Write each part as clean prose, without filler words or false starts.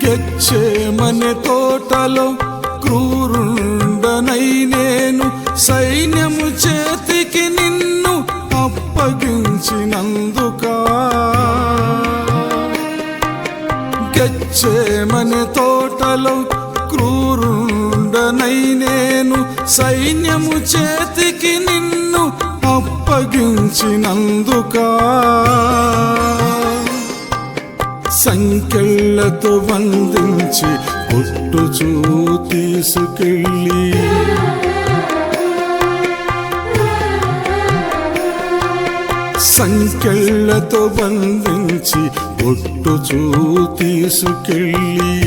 గెత్సేమనే తోటలో క్రూరుండనై నేను సైన్యము చేతికి నిన్ను అప్పగించినందుకా. గెత్సేమనే తోటలో క్రూరుండనై నేను సైన్యము చేతికి నిన్ను అప్పగించినందుకా. సంకెళ్ళతో బంధించి కొట్టుచూ తీసుకెళ్ళి సంకెళ్ళతో బంధించి కొట్టుచూ తీసుకెళ్ళి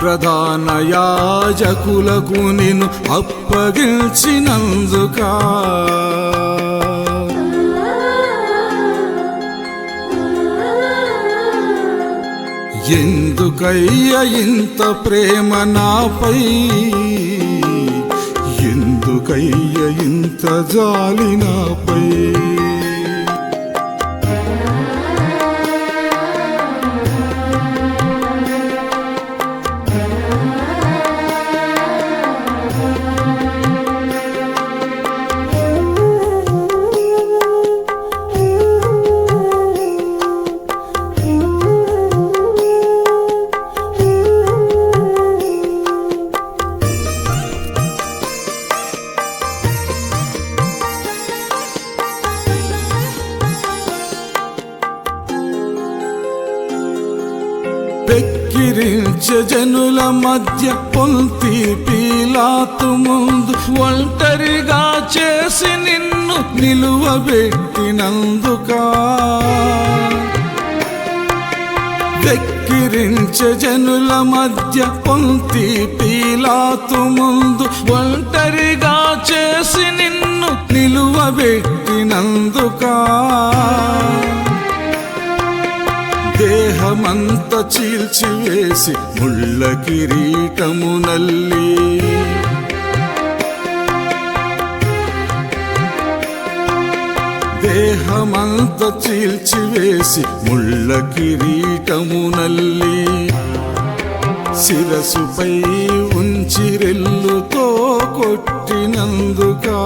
ప్రధాన యాజకులకు నిన్ను అప్పగించినందుకా. ఎందుకయ్య ఇంత ప్రేమ నాపై, ఎందుకయ్య ఇంత జాలి నాపై. వెక్కిరించే జనుల మధ్య పొంతి పీలాతు ముందు ఒంటరిగా చేసి నిన్ను నిలువబెట్టినందుకా. వెక్కిరించే జనుల మధ్య పొంతి పీలాతు ముందు ఒంటరిగా చేసి నిన్ను నిలువబెట్టినందుకా. దేహమంత చీల్చివేసి ముళ్ళ కిరీటము నల్లి దేహమంత చీల్చివేసి ముళ్ళ కిరీటము నల్లి శిరసుపై ఉంచి రెల్లుతో కొట్టినందుకా.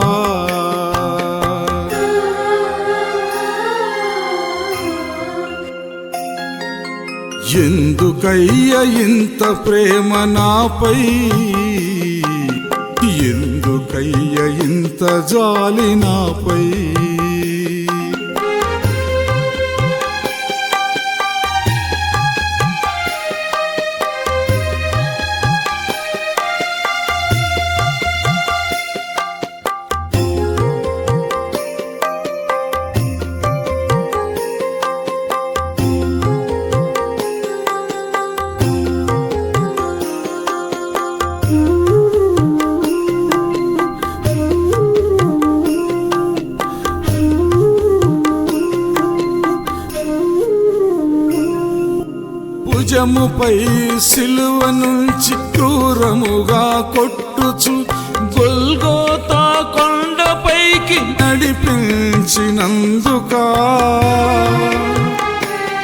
ఎందుకయ్య ఇంత ప్రేమ నాపై, ఎందుకయ్య ఇంత జాలి నాపై. భుజముపై సిలువ నుంచి క్రూరముగా కొట్టుచు గొల్గోతా కొండపైకి నడిపించినందుకా.